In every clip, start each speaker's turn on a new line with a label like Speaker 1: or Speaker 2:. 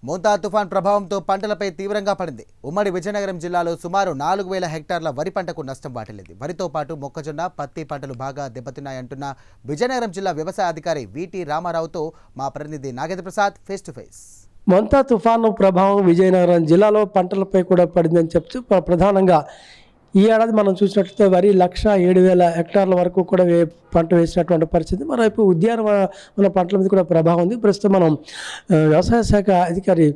Speaker 1: మోంతా తుఫాన్ ప్రభావంతో పంటలపై తీవ్రంగా పడింది. ఉమ్మడి విజయనగరం జిల్లాలో సుమారు 4000 హెక్టార్ల వరి పంటకు నష్టం వాటిల్లింది. వరితో పాటు మొక్కజొన్న, పత్తి పంటలు బాగా దెబ్బతిన్నాయంటున్న విజయనగరం జిల్లా వ్యవసాయ అధికారి విటి రామారావుతో మా ప్రతినిధి Nagendra Prasad face to face.
Speaker 2: Montha తుఫాను ప్రభావం విజయనగరం జిల్లాలో పంటలపై కూడా పడిందని చెప్తూ ప్రధానంగా ఈ ఏడాది మనం చూసినట్లయితే వరి 1,07,000 హెక్టార్ల వరకు కూడా పంట వేసినటువంటి పరిస్థితి. మరోవైపు ఉద్యానవన పంటల మీద కూడా ప్రభావం ఉంది. ప్రస్తుతం మనం వ్యవసాయ శాఖ అధికారి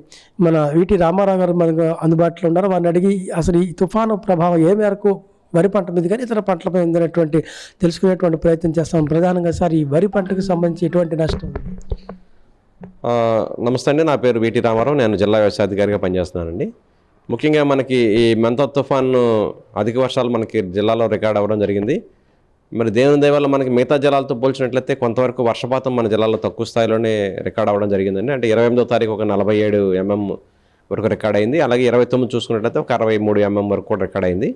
Speaker 2: మన విటి రామారావు గారు మనకు అందుబాటులో ఉన్నారు. వారిని అడిగి అసలు ఈ తుఫాను ప్రభావం ఏ మేరకు వరి పంట మీద కానీ ఇతర పంటలపై ఉందనేటువంటి తెలుసుకునేటువంటి ప్రయత్నం చేస్తాం. ప్రధానంగా సార్, ఈ వరి పంటకు సంబంధించి ఎటువంటి నష్టం?
Speaker 3: నమస్తే అండి, నా పేరు విటి రామారావు. నేను జిల్లా వ్యవసాయ అధికారిగా పనిచేస్తున్నానండి. ముఖ్యంగా మనకి ఈ మోంతా తుఫాను అధిక వర్షాలు మనకి జిల్లాలో రికార్డ్ అవ్వడం జరిగింది. మరి దేవుని దయ వల్ల మనకి మిగతా జిల్లాలతో పోల్చినట్లయితే కొంతవరకు వర్షపాతం మన జిల్లాలో తక్కువ స్థాయిలోనే రికార్డ్ అవ్వడం జరిగిందండి. అంటే 28వ తారీఖు ఒక 47 mm వరకు రికార్డ్ అయింది. అలాగే 29 చూసుకున్నట్లయితే ఒక 63 mm వరకు కూడా రికార్డ్ అయింది.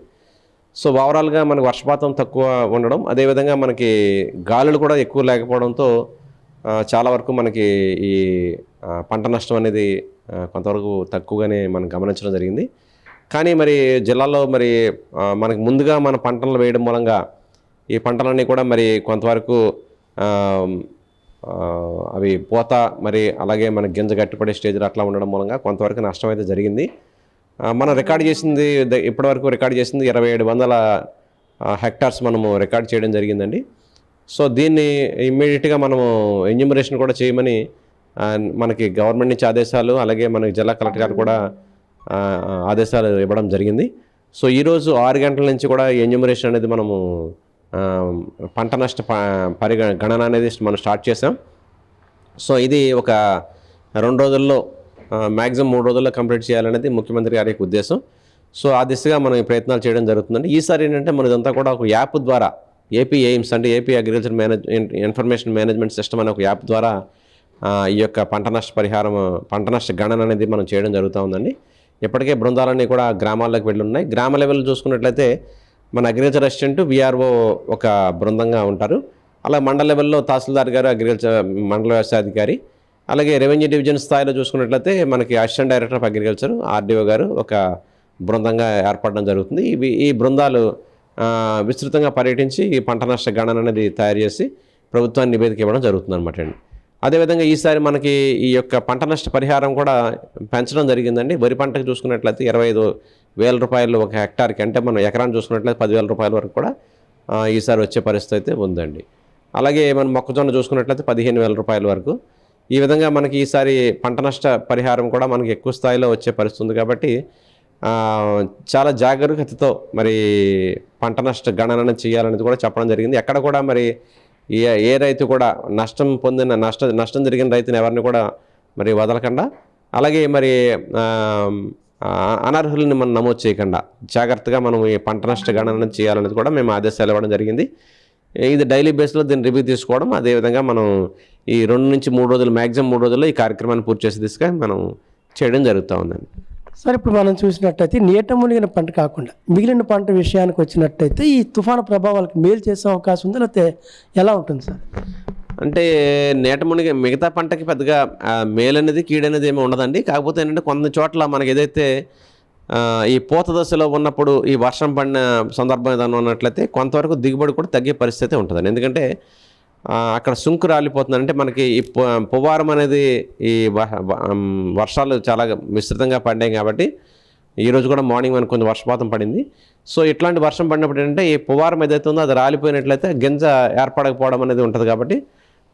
Speaker 3: సో ఓవరాల్గా మనకు వర్షపాతం తక్కువ ఉండడం, అదేవిధంగా మనకి గాలులు కూడా ఎక్కువ లేకపోవడంతో చాలా వరకు మనకి ఈ పంట నష్టం అనేది కొంతవరకు తక్కువగానే మనం గమనించడం జరిగింది. కానీ మరి జిల్లాలో మరి మనకి ముందుగా మన పంటలు వేయడం మూలంగా ఈ పంటలన్నీ కూడా మరి కొంతవరకు అవి పూత మరి అలాగే మన గింజ గట్టిపడే స్టేజ్లో అట్లా ఉండడం మూలంగా కొంతవరకు నష్టం అయితే జరిగింది. మనం రికార్డ్ చేసింది ఇప్పటివరకు రికార్డ్ చేసింది 2700 హెక్టార్స్ మనము రికార్డ్ చేయడం జరిగిందండి. సో దీన్ని ఇమ్మీడియట్గా మనము ఎన్యూమరేషన్ కూడా చేయమని మనకి గవర్నమెంట్ నుంచి ఆదేశాలు, అలాగే మనకి జిల్లా కలెక్టర్ గారు కూడా ఆదేశాలు ఇవ్వడం జరిగింది. సో ఈరోజు 6 గంటల నుంచి కూడా ఎన్యూమరేషన్ అనేది మనము పంట నష్ట గణన అనేది మనం స్టార్ట్ చేసాం. సో ఇది ఒక 2 రోజుల్లో మ్యాక్సిమం 3 రోజుల్లో కంప్లీట్ చేయాలనేది ముఖ్యమంత్రి గారి యొక్క ఉద్దేశం. సో ఆ దిశగా మనం ప్రయత్నాలు చేయడం జరుగుతుందండి. ఈసారి ఏంటంటే మన ఇదంతా కూడా ఒక యాప్ ద్వారా ఏపీ ఎయిమ్స్ అంటే AP agriculture information management system అనే ఒక యాప్ ద్వారా ఈ యొక్క పంట నష్ట గణన అనేది మనం చేయడం జరుగుతూ ఉందండి. ఇప్పటికే బృందాలన్నీ కూడా గ్రామాల్లోకి వెళ్ళి ఉన్నాయి. గ్రామ లెవెల్ చూసుకున్నట్లయితే మన అగ్రికల్చర్ అసిస్టెంట్, విఆర్ఓ ఒక బృందంగా ఉంటారు. అలా మండల లెవెల్లో తహసీల్దార్ గారు, అగ్రికల్చర్ మండల వ్యవసాయ అధికారి, అలాగే రెవెన్యూ డివిజన్ స్థాయిలో చూసుకున్నట్లయితే మనకి assistant director of agriculture RDO గారు ఒక బృందంగా ఏర్పడడం జరుగుతుంది. ఈ బృందాలు విస్తృతంగా పర్యటించి ఈ పంట నష్ట గణన అనేది తయారు చేసి ప్రభుత్వాన్ని నివేదిక ఇవ్వడం జరుగుతుంది అనమాట అండి. అదేవిధంగా ఈసారి మనకి ఈ యొక్క పంట నష్ట పరిహారం కూడా పెంచడం జరిగిందండి. వరి పంటకు చూసుకున్నట్లయితే 25,000 రూపాయలు ఒక హెక్టార్కి, అంటే మనం ఎకరాన్ని చూసుకున్నట్లయితే 10,000 రూపాయల వరకు కూడా ఈసారి వచ్చే పరిస్థితి అయితే ఉందండి. అలాగే మనం మొక్కజొన్న చూసుకున్నట్లయితే 15,000 రూపాయల వరకు. ఈ విధంగా మనకి ఈసారి పంట నష్ట పరిహారం కూడా మనకి ఎక్కువ స్థాయిలో వచ్చే పరిస్థితి ఉంది. కాబట్టి చాలా జాగ్రత్తతో మరి పంట నష్ట గణన చేయాలనేది కూడా చెప్పడం జరిగింది. ఎక్కడ కూడా మరి ఏ రైతు కూడా నష్టం జరిగిన రైతుని ఎవరిని కూడా మరి వదలకుండా, అలాగే మరి అనర్హులని మనం నమోదు చేయకుండా జాగ్రత్తగా మనం ఈ పంట నష్ట గణన చేయాలనేది కూడా మేము ఆదేశాలు ఇవ్వడం జరిగింది. ఇది డైలీ బేస్లో దీన్ని రివ్యూ తీసుకోవడం, అదేవిధంగా మనం ఈ 2 నుంచి 3 రోజులు మ్యాక్సిమం 3 రోజుల్లో ఈ కార్యక్రమాన్ని పూర్తి చేసే దిశగా మనం చేయడం జరుగుతూ ఉందండి.
Speaker 2: సార్, ఇప్పుడు మనం చూసినట్టయితే నీట మునిగిన పంట కాకుండా మిగిలిన పంట విషయానికి వచ్చినట్టయితే ఈ తుఫాను ప్రభావాలకు మేలు చేసే అవకాశం ఉందా, లేకపోతే ఎలా ఉంటుంది సార్?
Speaker 3: అంటే నీట మునిగి మిగతా పంటకి పెద్దగా మేలు అనేది కీడనేది ఏమి ఉండదండి. కాకపోతే ఏంటంటే కొన్ని చోట్ల మనకి ఏదైతే ఈ పూత దశలో ఉన్నప్పుడు ఈ వర్షం పడిన సందర్భం ఏదైనా ఉన్నట్లయితే కొంతవరకు దిగుబడి కూడా తగ్గే పరిస్థితి ఉంటుందండి. ఎందుకంటే అక్కడ సుంకు రాలిపోతుందంటే మనకి ఈ పువ్వారం అనేది ఈ వర్షాలు చాలా విస్తృతంగా పడ్డాయి కాబట్టి ఈరోజు కూడా మార్నింగ్ మనకు కొంచెం వర్షపాతం పడింది. సో ఇట్లాంటి వర్షం పడినప్పుడు ఏంటంటే ఈ పువ్వారం ఏదైతే ఉందో అది రాలిపోయినట్లయితే గింజ ఏర్పడకపోవడం అనేది ఉంటుంది. కాబట్టి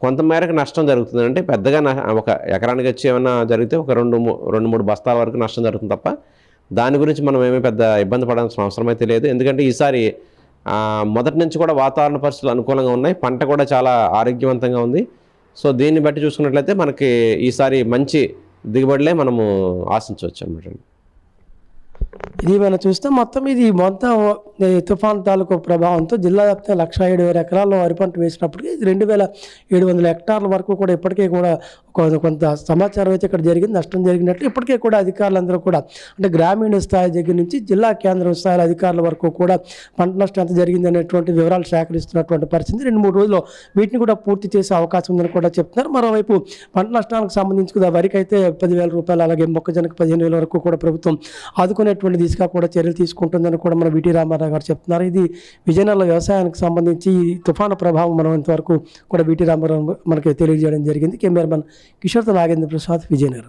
Speaker 3: కొంతమేరకు నష్టం జరుగుతుంది. అంటే పెద్దగా ఒక ఎకరానికి వచ్చి ఏమైనా జరిగితే ఒక 2-3 బస్తాల వరకు నష్టం జరుగుతుంది తప్ప దాని గురించి మనం ఏమీ పెద్ద ఇబ్బంది పడాల్సిన అవసరం అయితే లేదు. ఎందుకంటే ఈసారి మొదటి నుంచి కూడా వాతావరణ పరిస్థితులు అనుకూలంగా ఉన్నాయి. పంట కూడా చాలా ఆరోగ్యవంతంగా ఉంది. సో దీన్ని బట్టి చూసుకున్నట్లయితే మనకి ఈసారి మంచి దిగుబడులే మనము ఆశించవచ్చు అన్నమాట.
Speaker 2: ఇది మనం చూస్తే మొత్తం ఈ తుఫాన్ తాలూకు ప్రభావంతో జిల్లా వ్యాప్తంగా 1,07,000 ఎకరాల్లో వరి పంట వేసినప్పటికీ 2,700 హెక్టార్ల వరకు కూడా ఇప్పటికే కూడా కొంత సమాచారం అయితే ఇక్కడ జరిగింది, నష్టం జరిగినట్లు ఇప్పటికే కూడా అధికారులందరూ కూడా అంటే గ్రామీణ స్థాయి దగ్గర నుంచి జిల్లా కేంద్రం స్థాయి అధికారుల వరకు కూడా పంట నష్టం ఎంత జరిగింది అనేటువంటి వివరాలు సేకరిస్తున్నటువంటి పరిస్థితి. 2-3 రోజుల్లో వీటిని కూడా పూర్తి చేసే అవకాశం ఉందని కూడా చెప్తున్నారు. మరోవైపు పంట నష్టానికి సంబంధించి కూడా వరికి అయితే 10,000 రూపాయలు, అలాగే మొక్కజొన్నకు 15,000 వరకు కూడా ప్రభుత్వం ఆదుకునేటువంటి దిశగా కూడా చర్యలు తీసుకుంటుందని కూడా మన విటి రామారావు గారు చెప్తున్నారు. ఇది విజయనగరంలో వ్యవసాయానికి సంబంధించి ఈ తుఫాను ప్రభావం మనం ఇంతవరకు కూడా విటి రామారావు మనకి తెలియజేయడం జరిగింది. కెమెరామన్ కిషోర్తో నాగేంద్ర ప్రసాద్, విజయనగరం.